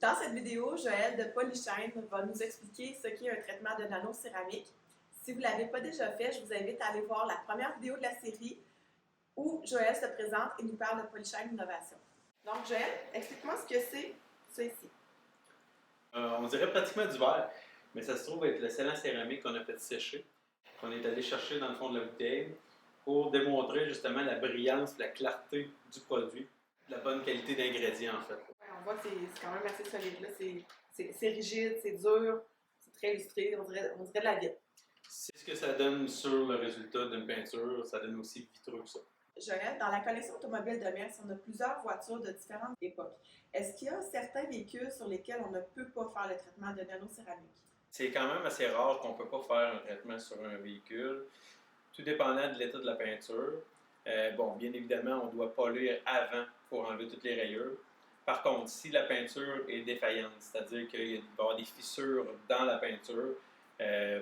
Dans cette vidéo, Joël de Polychaine va nous expliquer ce qu'est un traitement de nanocéramique. Si vous ne l'avez pas déjà fait, je vous invite à aller voir la première vidéo de la série où Joël se présente et nous parle de Polychaine Innovation. Donc Joël, explique-moi ce que c'est ça ici. On dirait pratiquement du verre, mais ça se trouve être le scellant céramique qu'on a fait sécher, qu'on est allé chercher dans le fond de la bouteille pour démontrer justement la brillance, la clarté du produit, la bonne qualité d'ingrédients en fait. Ouais, on voit que c'est quand même assez solide, là. C'est rigide, c'est dur, c'est très illustré, on dirait de la vitre. C'est ce que ça donne sur le résultat d'une peinture, ça donne aussi vitreux que ça. Joël, dans la collection automobile de Merce, on a plusieurs voitures de différentes époques. Est-ce qu'il y a certains véhicules sur lesquels on ne peut pas faire le traitement de nanocéramique? C'est quand même assez rare qu'on ne peut pas faire un traitement sur un véhicule, tout dépendant de l'état de la peinture. Bien évidemment, on doit polir avant pour enlever toutes les rayures. Par contre, si la peinture est défaillante, c'est-à-dire qu'il va y avoir des fissures dans la peinture,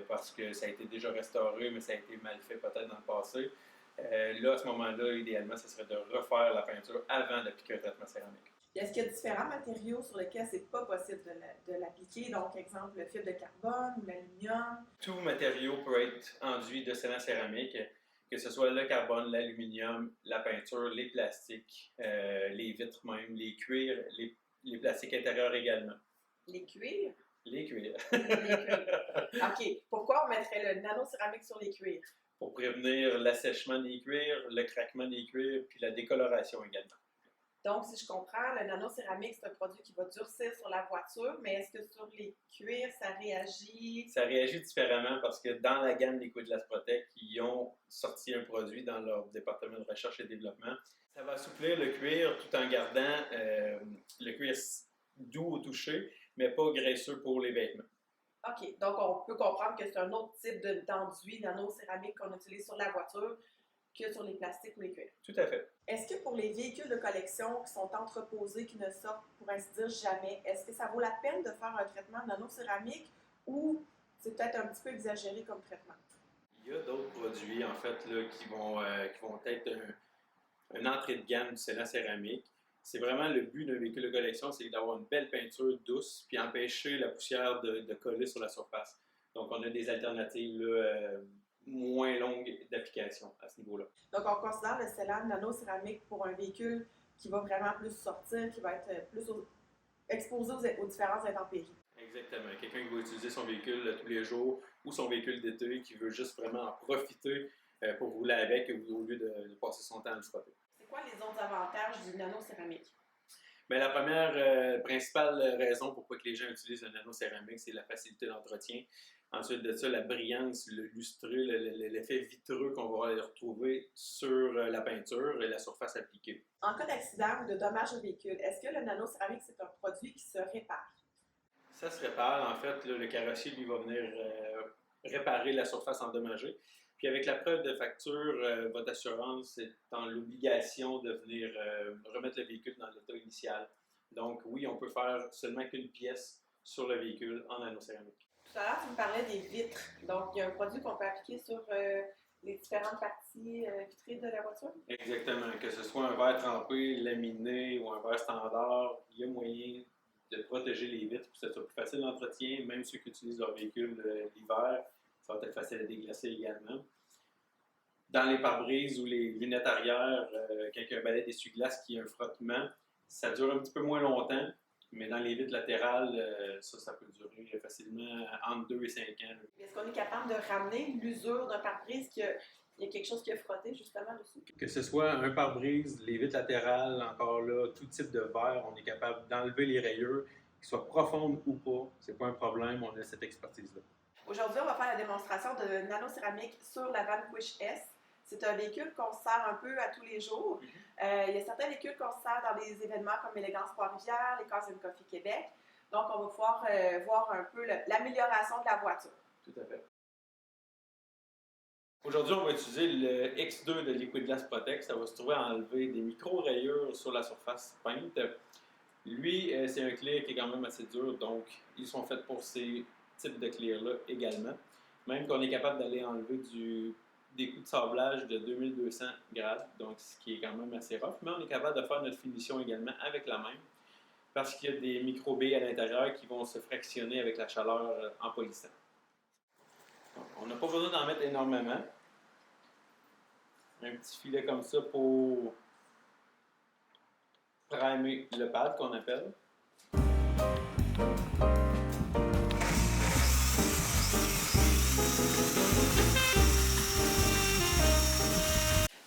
parce que ça a été déjà restauré, mais ça a été mal fait peut-être dans le passé, là, à ce moment-là, idéalement, ce serait de refaire la peinture avant d'appliquer un traitement céramique. Est-ce qu'il y a différents matériaux sur lesquels c'est pas possible de l'appliquer? Donc, exemple, le fibre de carbone ou l'aluminium? Tout matériau peut être enduit de scellant céramique, que ce soit le carbone, l'aluminium, la peinture, les plastiques, les vitres même, les cuirs, les plastiques intérieurs également. Les cuirs? Les cuirs. Les cuirs. OK. Pourquoi on mettrait le nanocéramique sur les cuirs? Pour prévenir l'assèchement des cuirs, le craquement des cuirs, puis la décoloration également. Donc, si je comprends, le nanocéramique, c'est un produit qui va durcir sur la voiture, mais est-ce que sur les cuirs, ça réagit? Ça réagit différemment parce que dans la gamme Liquid Protect, ils ont sorti un produit dans leur département de recherche et développement. Ça va assouplir le cuir tout en gardant le cuir doux au toucher, mais pas graisseux pour les vêtements. OK. Donc, on peut comprendre que c'est un autre type d'enduit nanocéramique qu'on utilise sur la voiture que sur les plastiques ou les cuirs. Tout à fait. Est-ce que pour les véhicules de collection qui sont entreposés, qui ne sortent, pour ainsi dire, jamais, est-ce que ça vaut la peine de faire un traitement nanocéramique ou c'est peut-être un petit peu exagéré comme traitement? Il y a d'autres produits, en fait, là, qui vont être une entrée de gamme du scellant céramique. C'est vraiment le but d'un véhicule de collection, c'est d'avoir une belle peinture douce puis empêcher la poussière de coller sur la surface. Donc, on a des alternatives là, moins longues d'application à ce niveau-là. Donc, on considère le scellant nanocéramique pour un véhicule qui va vraiment plus sortir, qui va être plus exposé aux différentes intempéries. Exactement. Quelqu'un qui va utiliser son véhicule tous les jours ou son véhicule d'été qui veut juste vraiment en profiter pour rouler avec au lieu de passer son temps à le frotter. C'est quoi les autres avantages du nanocéramique? Bien, la première principale raison pourquoi les gens utilisent le nanocéramique, c'est la facilité d'entretien. Ensuite de ça, la brillance, le lustré, l'effet vitreux qu'on va retrouver sur la peinture et la surface appliquée. En cas d'accident ou de dommage au véhicule, est-ce que le nanocéramique, c'est un produit qui se répare? Ça se répare. En fait, là, le carrossier, lui, va venir réparer la surface endommagée. Puis avec la preuve de facture, votre assurance est dans l'obligation de venir remettre le véhicule dans l'état initial. Donc oui, on peut faire seulement qu'une pièce sur le véhicule en nanocéramique. Tout à l'heure, tu me parlais des vitres. Donc, il y a un produit qu'on peut appliquer sur les différentes parties vitrées de la voiture? Exactement. Que ce soit un verre trempé, laminé ou un verre standard, il y a moyen de protéger les vitres pour que ce soit plus facile d'entretien. Même ceux qui utilisent leur véhicule l'hiver, ça va être facile à déglacer également. Dans les pare-brises ou les lunettes arrière, quand il y a un balai d'essuie-glace qui a un frottement, ça dure un petit peu moins longtemps. Mais dans les vitres latérales, ça peut durer facilement entre 2 et 5 ans. Est-ce qu'on est capable de ramener l'usure d'un pare-brise qu'il y a quelque chose qui a frotté justement dessus? Que ce soit un pare-brise, les vitres latérales, encore là, tout type de verre, on est capable d'enlever les rayures, qu'elles soient profondes ou pas. C'est pas un problème, on a cette expertise-là. Aujourd'hui, on va faire la démonstration de nanocéramique sur la Vanquish S. C'est un véhicule qu'on sert un peu à tous les jours. Il y a certains véhicules qu'on sert dans des événements comme Élégance Trois-Rivières, les Cars & Coffee Québec. Donc, on va pouvoir voir un peu l'amélioration de la voiture. Tout à fait. Aujourd'hui, on va utiliser le X2 de Liquid Protect. Ça va se trouver à enlever des micro-rayures sur la surface peinte. Lui, c'est un clear qui est quand même assez dur, donc ils sont faits pour ces types de clears-là également. Même qu'on est capable d'aller enlever des coups de sablage de 2200 grades, donc ce qui est quand même assez rough, mais on est capable de faire notre finition également avec la même. parce qu'il y a des micro-billes à l'intérieur qui vont se fractionner avec la chaleur en polissant. Donc, on n'a pas besoin d'en mettre énormément. Un petit filet comme ça pour primer le pad qu'on appelle.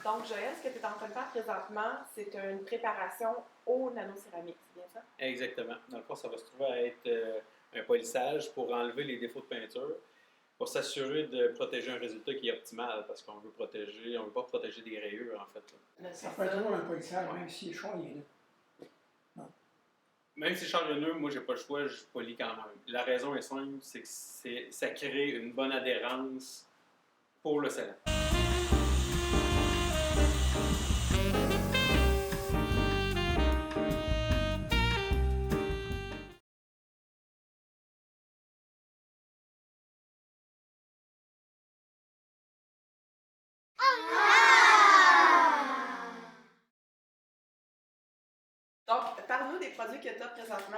Donc, Joël, ce que tu es en train de faire présentement, c'est une préparation au nanocéramique, c'est bien ça? Exactement. Dans le fond, ça va se trouver à être un polissage pour enlever les défauts de peinture, pour s'assurer de protéger un résultat qui est optimal, parce qu'on veut pas protéger des rayures, en fait. Là, Ça fait toujours un polissage, même si le choix il est là. Même si je change le nœud, moi, j'ai pas le choix, je polis quand même. La raison est simple, c'est que ça crée une bonne adhérence pour le scellant. Donc, parle-nous des produits que tu as présentement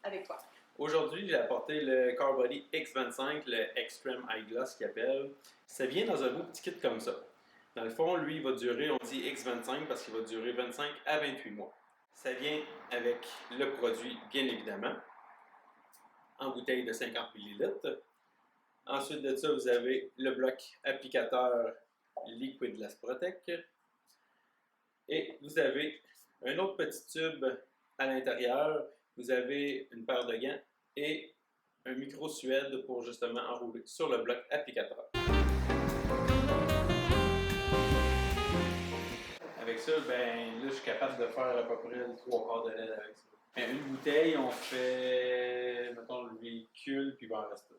avec toi. Aujourd'hui, j'ai apporté le Carbody X25, le Extreme Eyeglass qu'il appelle. Ça vient dans un beau petit kit comme ça. Dans le fond, lui, il va durer, on dit X25 parce qu'il va durer 25 à 28 mois. Ça vient avec le produit, bien évidemment, en bouteille de 50 ml. Ensuite de ça, vous avez le bloc applicateur Liquid Glass Protect. Et vous avez un autre petit tube à l'intérieur. Vous avez une paire de gants et un micro Suède pour justement enrouler sur le bloc applicateur. Avec ça, ben là, je suis capable de faire à peu près le 3/4 de LED avec ça. Une bouteille, on fait, mettons, le véhicule, puis il va en rester.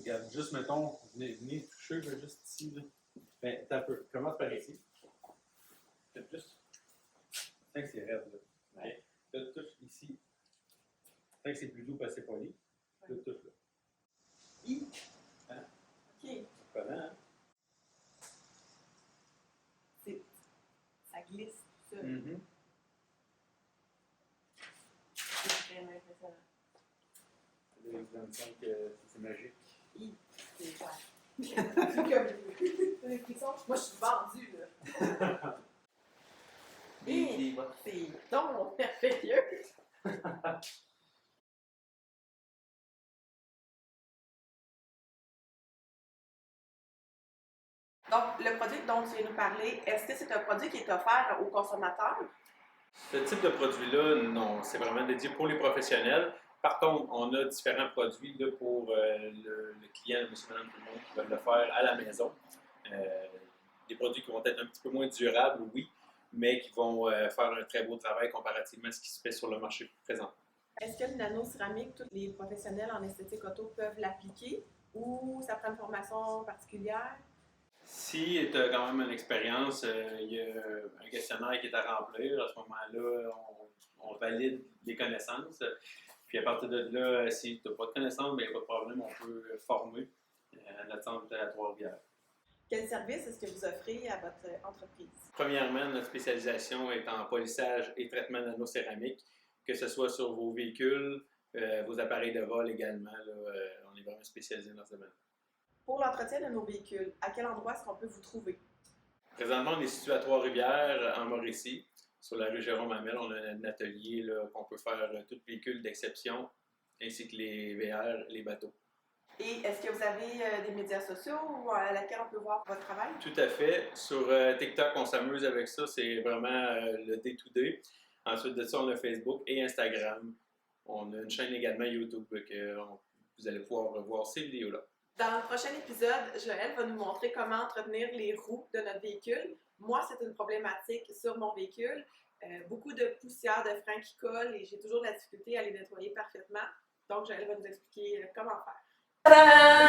Regarde, juste mettons, venez toucher, juste ici. Là. Ben, t'as un peu. Commence par ici. Faites plus. Tant que c'est raide, là. Okay. Là, tu touches ici. Tant que c'est plus doux, parce que c'est poli. Là, tu touches là. Hein? OK. C'est pas hein? Ça glisse tout ça. Mm-hmm. C'est vraiment impressionnant. Le X25, c'est magique. C'est clair. Moi, je suis vendue, là. C'est donc merveilleux. Donc, le produit dont tu viens nous parler, est-ce que c'est un produit qui est offert aux consommateurs? Ce type de produit-là, non. C'est vraiment dédié pour les professionnels. Par contre, on a différents produits là, pour le client, monsieur, madame, tout le monde, qui veulent le faire à la maison. Des produits qui vont être un petit peu moins durables, oui, mais qui vont faire un très beau travail comparativement à ce qui se fait sur le marché présent. Est-ce que le nanocéramique, tous les professionnels en esthétique auto peuvent l'appliquer ou ça prend une formation particulière? Si tu as quand même une expérience, il y a un questionnaire qui est à remplir. À ce moment-là, on valide les connaissances. Puis à partir de là, si tu n'as pas de connaissances, il n'y a pas de problème, on peut former à notre centre à Trois-Rivières. Quel service est-ce que vous offrez à votre entreprise? Premièrement, notre spécialisation est en polissage et traitement nanocéramique, que ce soit sur vos véhicules, vos appareils de vol également. Là, on est vraiment spécialisé dans ce domaine. Pour l'entretien de nos véhicules, à quel endroit est-ce qu'on peut vous trouver? Présentement, on est situé à Trois-Rivières, en Mauricie. Sur la rue Jérôme-Hamel, on a un atelier là, qu'on peut faire tout véhicule d'exception, ainsi que les VR, les bateaux. Et est-ce que vous avez des médias sociaux à laquelle on peut voir votre travail? Tout à fait. Sur TikTok, on s'amuse avec ça. C'est vraiment le day-to-day. Ensuite de ça, on a Facebook et Instagram. On a une chaîne également YouTube que vous allez pouvoir revoir ces vidéos-là. Dans le prochain épisode, Joël va nous montrer comment entretenir les roues de notre véhicule. Moi, c'est une problématique sur mon véhicule. Beaucoup de poussière, de freins qui collent et j'ai toujours de la difficulté à les nettoyer parfaitement. Donc, Joël va nous expliquer comment faire. Tadam!